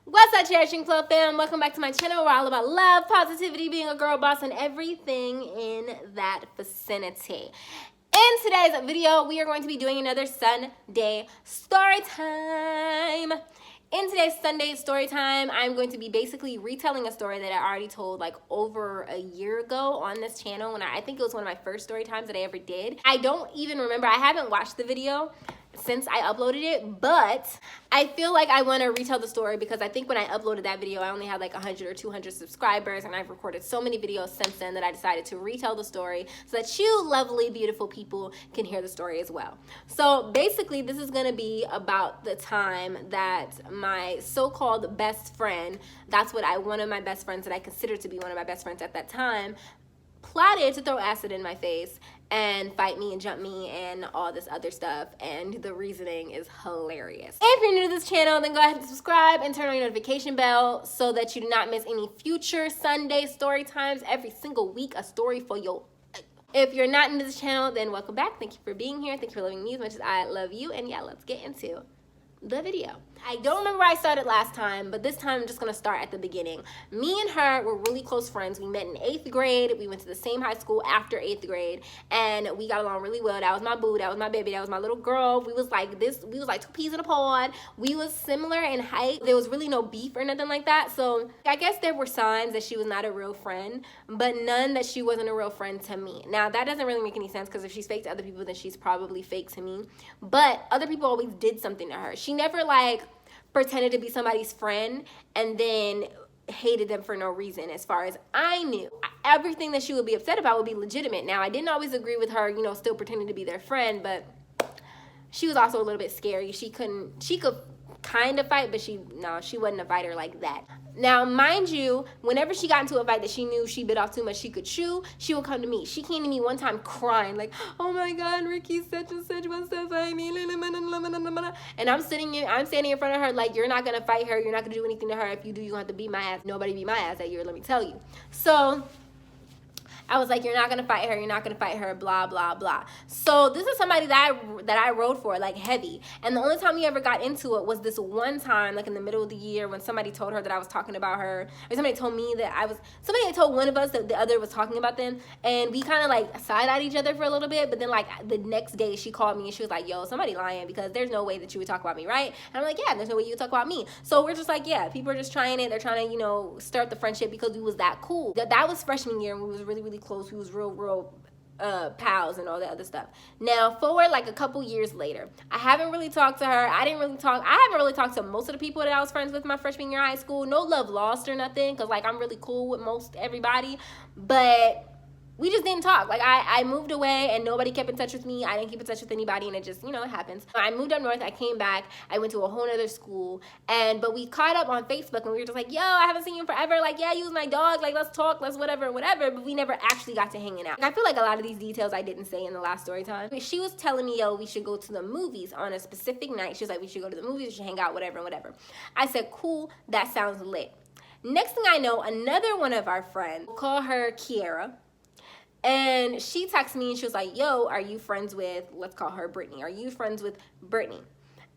What's up, CherishingFlo fam? Welcome back to my channel. We're all about love, positivity, being a girl boss, and everything in that vicinity. In today's video, we are going to be doing another Sunday story time. In today's Sunday story time, I'm going to be basically retelling a story that I already told like over a year ago on this channel. When I think it was one of my first story times that I ever did. I don't even remember. I haven't watched the video since I uploaded it, but I feel like I want to retell the story because I think when I uploaded that video, I only had like 100 or 200 subscribers, and I've recorded so many videos since then that I decided to retell the story so that you lovely, beautiful people can hear the story as well. So basically, this is going to be about the time that my so-called best friend, that's what one of my best friends that I considered to be one of my best friends at that time, plotted to throw acid in my face and fight me and jump me and all this other stuff, and the reasoning is hilarious. If you're new to this channel, then go ahead and subscribe and turn on your notification bell so that you do not miss any future Sunday story times. Every single week, a story for your... If you're not new to this channel, then welcome back. Thank you for being here. Thank you for loving me as much as I love you. And yeah, let's get into the video. I don't remember where I started last time, but this time I'm just gonna start at the beginning. Me and her were really close friends. We met in 8th grade. We went to the same high school after 8th grade, and we got along really well. That was my boo, that was my baby, that was my little girl. We was like two peas in a pod. We was similar in height. There was really no beef or nothing like that. So I guess there were signs that she was not a real friend, but none that she wasn't a real friend to me. Now that doesn't really make any sense, because if she's fake to other people, then she's probably fake to me. But other people always did something to her. She never like pretended to be somebody's friend and then hated them for no reason. As far as I knew, everything that she would be upset about would be legitimate. Now, I didn't always agree with her, still pretending to be their friend, but she was also a little bit scary. She could kind of fight, but she wasn't a fighter like that. Now, mind you, whenever she got into a fight that she knew she bit off too much she could chew, she would come to me. She came to me one time crying, like, oh my God, Ricky such and such wants to fight me. And I'm standing in front of her like, you're not going to fight her. You're not going to do anything to her. If you do, you're going to have to beat my ass. Nobody beat my ass that year, let me tell you. So I was like, you're not going to fight her. You're not going to fight her, blah, blah, blah. So this is somebody that I rode for, like, heavy. And the only time we ever got into it was this one time, like, in the middle of the year when somebody told her that I was talking about her. Or somebody told me that somebody had told one of us that the other was talking about them. And we kind of, like, side-eyed each other for a little bit. But then, like, the next day she called me and she was like, yo, somebody lying, because there's no way that you would talk about me, right? And I'm like, yeah, there's no way you would talk about me. So we're just like, yeah, people are just trying it. They're trying to, stir up the friendship because we was that cool. That was freshman year, and we was really, really close. We was real pals and all that other stuff. Now, forward like a couple years later, I haven't really talked to her. I haven't really talked to most of the people that I was friends with my freshman year of high school. No love lost or nothing, because like I'm really cool with most everybody, but we just didn't talk. Like, I moved away and nobody kept in touch with me. I didn't keep in touch with anybody, and it just, it happens. I moved up north. I came back. I went to a whole nother school. But we caught up on Facebook, and we were just like, yo, I haven't seen you in forever. Like, yeah, you was my dog. Like, let's talk. Let's whatever. But we never actually got to hanging out. I feel like a lot of these details I didn't say in the last story time. She was telling me, yo, we should go to the movies on a specific night. She was like, we should go to the movies. We should hang out, whatever. I said, cool. That sounds lit. Next thing I know, another one of our friends, we'll call her Kiera, and she texted me and she was like, yo, are you friends with, let's call her Brittany. Are you friends with Brittany?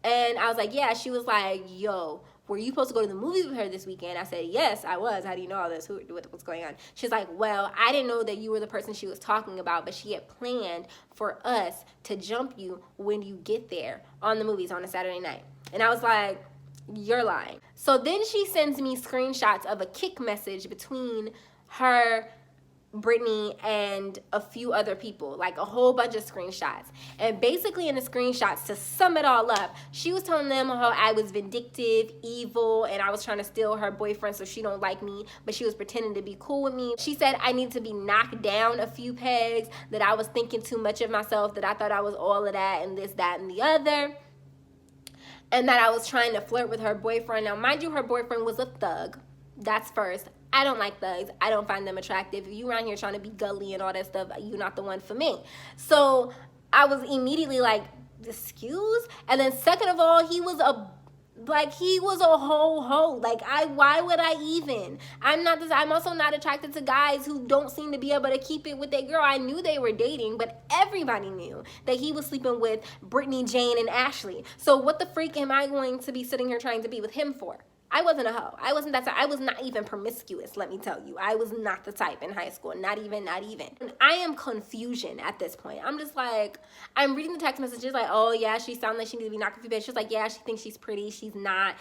And I was like, yeah. She was like, yo, were you supposed to go to the movies with her this weekend? I said, yes, I was. How do you know all this? What's going on? She's like, well, I didn't know that you were the person she was talking about, but she had planned for us to jump you when you get there on the movies on a Saturday night. And I was like, you're lying. So then she sends me screenshots of a kick message between her, Brittany, and a few other people, like a whole bunch of screenshots. And basically in the screenshots, to sum it all up, she was telling them how I was vindictive, evil, and I was trying to steal her boyfriend so she don't like me, but she was pretending to be cool with me. She said I need to be knocked down a few pegs, that I was thinking too much of myself, that I thought I was all of that and this, that, and the other, and that I was trying to flirt with her boyfriend. Now, mind you, her boyfriend was a thug. That's first. I don't like thugs. I don't find them attractive. If you around here trying to be gully and all that stuff, you're not the one for me. So I was immediately like, excuse? And then second of all, he was a whole hoe. Like, why would I even? I'm also not attracted to guys who don't seem to be able to keep it with their girl. I knew they were dating, but everybody knew that he was sleeping with Brittany, Jane, and Ashley. So what the freak am I going to be sitting here trying to be with him for? I wasn't a hoe. I wasn't that type. I was not even promiscuous, let me tell you. I was not the type in high school. Not even. I am confusion at this point. I'm just like, I'm reading the text messages like, oh yeah, she sounds like she needs to be knocked off your bed. She's like, yeah, she thinks she's pretty. She's not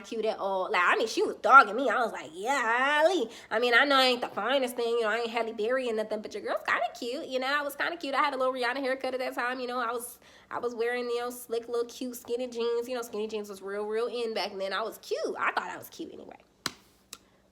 cute at all. Like, I mean, she was dogging me. I was like, yeah, Ali. I mean, I know I ain't the finest thing, you know, I ain't Halle Berry and nothing, but your girl's kind of cute, you know. I was kind of cute. I had a little Rihanna haircut at that time, you know. I was wearing, you know, slick little cute skinny jeans. You know, skinny jeans was real in back then. I was cute. I thought I was cute anyway.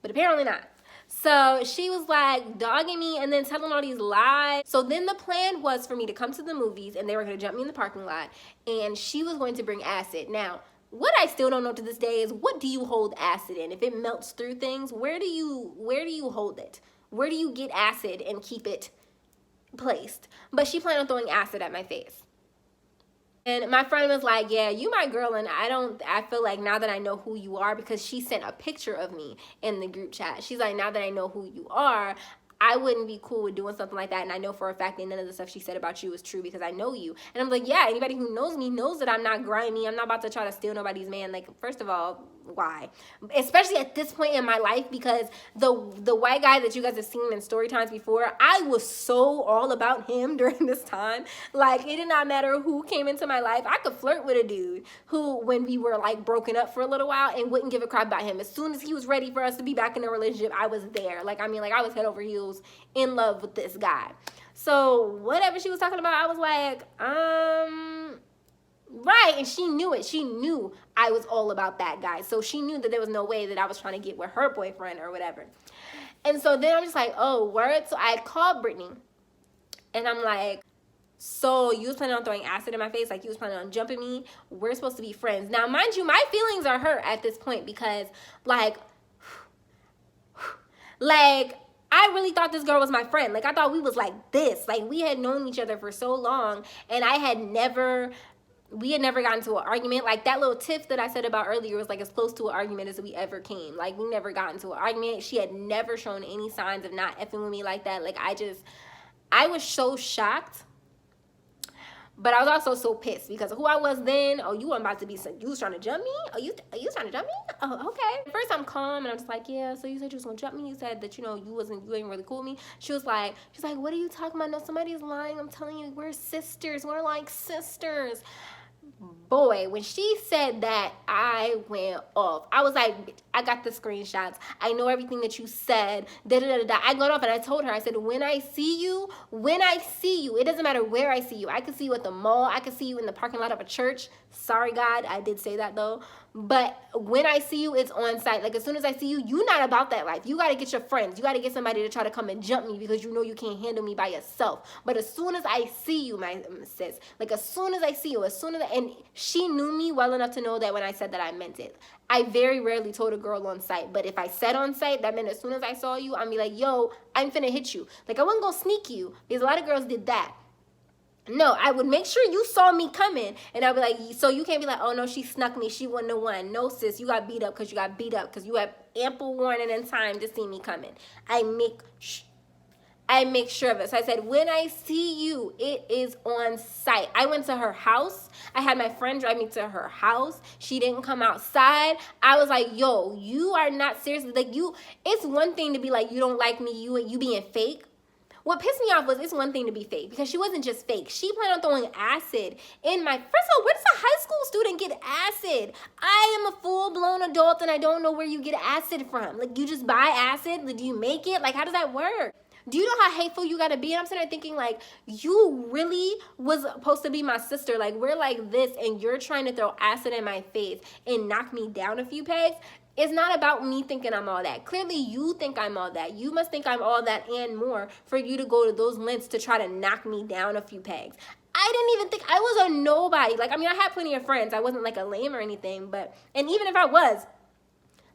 But apparently not. So she was like dogging me and then telling all these lies. So then the plan was for me to come to the movies and they were going to jump me in the parking lot and she was going to bring acid. Now, what I still don't know to this day is, what do you hold acid in? If it melts through things, where do you hold it? Where do you get acid and keep it placed? But she planned on throwing acid at my face. And my friend was like, yeah, you my girl, and I feel like now that I know who you are, because she sent a picture of me in the group chat. She's like, now that I know who you are, I wouldn't be cool with doing something like that. And I know for a fact that none of the stuff she said about you is true because I know you. And I'm like, yeah, anybody who knows me knows that I'm not grimy. I'm not about to try to steal nobody's man. Like, first of all, why? Especially at this point in my life, because the white guy that you guys have seen in Storytimes before, I was so all about him during this time. Like, it did not matter who came into my life. I could flirt with a dude who, when we were like broken up for a little while, and wouldn't give a crap about him. As soon as he was ready for us to be back in a relationship, I was there. Like, I mean, like, I was head over heels in love with this guy. So whatever she was talking about, I was like, right. And she knew it. She knew I was all about that guy. So she knew that there was no way that I was trying to get with her boyfriend or whatever. And so then I'm just like, oh, word. So I had called Brittany and I'm like, so you was planning on throwing acid in my face? Like, you was planning on jumping me? We're supposed to be friends. Now, mind you, my feelings are hurt at this point because like, I really thought this girl was my friend. Like, I thought we was like this. Like, we had known each other for so long, and we had never gotten to an argument. Like, that little tiff that I said about earlier was like as close to an argument as we ever came. Like, we never got into an argument. She had never shown any signs of not effing with me like that. Like, I was so shocked. But I was also so pissed because who I was then. Oh, you weren't about to be, you was trying to jump me? Are you trying to jump me? Oh, okay. First I'm calm and I'm just like, yeah, so you said you was gonna jump me. You said that, you know, you ain't really cool with me. She's like, what are you talking about? No, somebody's lying. I'm telling you, we're sisters. We're like sisters. Boy, when she said that, I went off. I was like, I got the screenshots. I know everything that you said. I got off and I told her, I said, when I see you, it doesn't matter where I see you. I could see you at the mall. I could see you in the parking lot of a church. Sorry, God, I did say that though. But when I see you, it's on site. Like, as soon as I see you, you're not about that life. You got to get your friends. You got to get somebody to try to come and jump me because you know you can't handle me by yourself. But as soon as I see you, my sis, like as soon as I see you, and she knew me well enough to know that when I said that, I meant it. I very rarely told a girl on site, but if I said on site, that meant as soon as I saw you, I'd be like, yo, I'm finna hit you. Like, I wasn't gonna sneak you because a lot of girls did that. No, I would make sure you saw me coming, and I'd be like, so you can't be like, oh no, she snuck me, she wasn't the one. No, sis, you got beat up because you had ample warning and time to see me coming. I make sure of it. So I said, when I see you, it is on site. I went to her house. I had my friend drive me to her house. She didn't come outside. I was like, yo, you are not serious. Like, it's one thing to be like, you don't like me, you being fake. What pissed me off was, it's one thing to be fake, because she wasn't just fake. She planned on throwing acid in my, first of all, where does a high school student get acid? I am a full-blown adult and I don't know where you get acid from. Like, you just buy acid? Like, do you make it? Like, how does that work? Do you know how hateful you gotta be? And I'm sitting there thinking, like, you really was supposed to be my sister. Like, we're like this and you're trying to throw acid in my face and knock me down a few pegs. It's not about me thinking I'm all that. Clearly, you think I'm all that. You must think I'm all that and more for you to go to those lengths to try to knock me down a few pegs. I didn't even think I was a nobody. Like, I mean, I had plenty of friends. I wasn't like a lame or anything, but, and even if I was,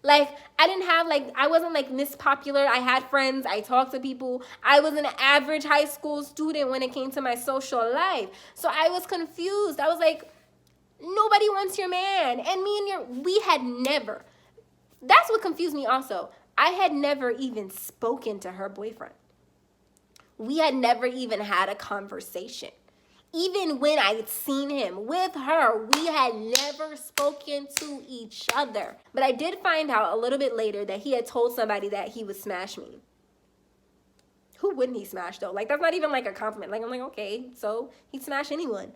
like, I wasn't like Miss Popular. I had friends. I talked to people. I was an average high school student when it came to my social life. So I was confused. I was like, nobody wants your man. And we had never. That's what confused me also. I had never even spoken to her boyfriend. We had never even had a conversation. even when I had seen him with her, we had never spoken to each other. But I did find out a little bit later that he had told somebody that he would smash me. Who wouldn't he smash though? Like, that's not even like a compliment. Like, I'm like, okay, so he'd smash anyone.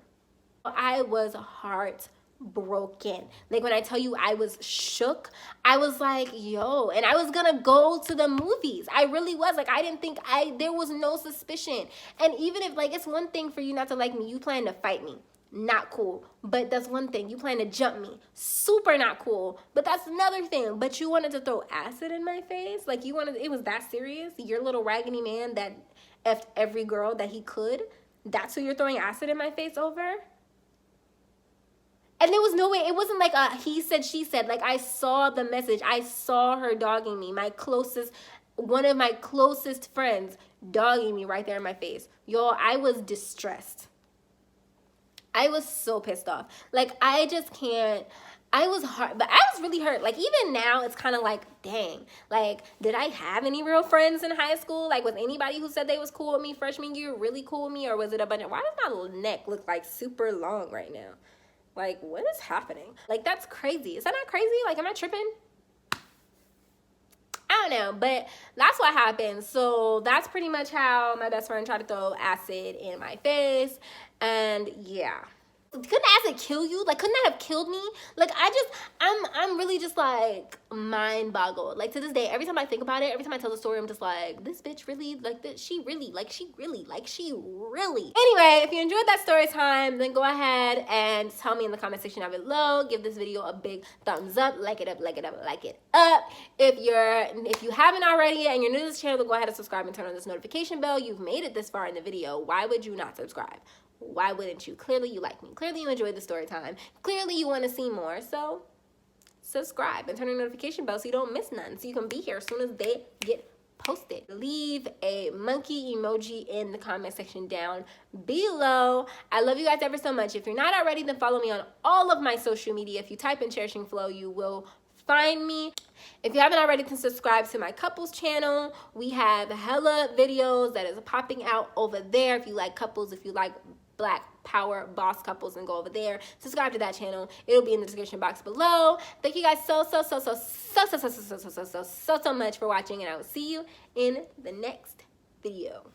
I was heartbroken. Like, when I tell you I was shook, I was like, yo, and I was gonna go to the movies. I really was. Like, I didn't think there was no suspicion. And even if, like, it's one thing for you not to like me, you plan to fight me. Not cool. But that's one thing. You plan to jump me. Super not cool. But that's another thing. But you wanted to throw acid in my face? Like, you wanted, it was that serious? Your little raggedy man that effed every girl that he could? That's who you're throwing acid in my face over? And there was no way, it wasn't like a he said, she said. Like, I saw the message. I saw her dogging me. One of my closest friends dogging me right there in my face. Y'all, I was distressed. I was so pissed off. Like, I just can't. I was hurt, but I was really hurt. Like, even now, it's kind of like, dang. Like, did I have any real friends in high school? Like, was anybody who said they was cool with me freshman year really cool with me? Or was it a bunch of, why does my neck look like super long right now? Like, what is happening? Like, that's crazy. Is that not crazy? Like, am I tripping? I don't know, but that's what happened. So that's pretty much how my best friend tried to throw acid in my face. And yeah. Couldn't acid kill you? Like, couldn't that have killed me? Like, I'm really just like mind boggled. Like, to this day, every time I think about it, every time I tell the story, I'm just like, this bitch really, like, she really. Anyway, if you enjoyed that story time, then go ahead and tell me in the comment section down below. Give this video a big thumbs up, like it up. If you haven't already and you're new to this channel, then go ahead and subscribe and turn on this notification bell. You've made it this far in the video. Why would you not subscribe? Why wouldn't you? Clearly you like me. Clearly you enjoyed the story time. Clearly you want to see more. So subscribe and turn on the notification bell so you don't miss none. So you can be here as soon as they get posted. Leave a monkey emoji in the comment section down below. I love you guys ever so much. If you're not already, then follow me on all of my social media. If you type in CherishingFlo, you will find me. If you haven't already, then subscribe to my couples channel. We have hella videos that is popping out over there. If you like couples, if you like Black power boss couples, and go over there, subscribe to that channel. It'll be in the description box below. Thank you guys so much for watching, and I will see you in the next video.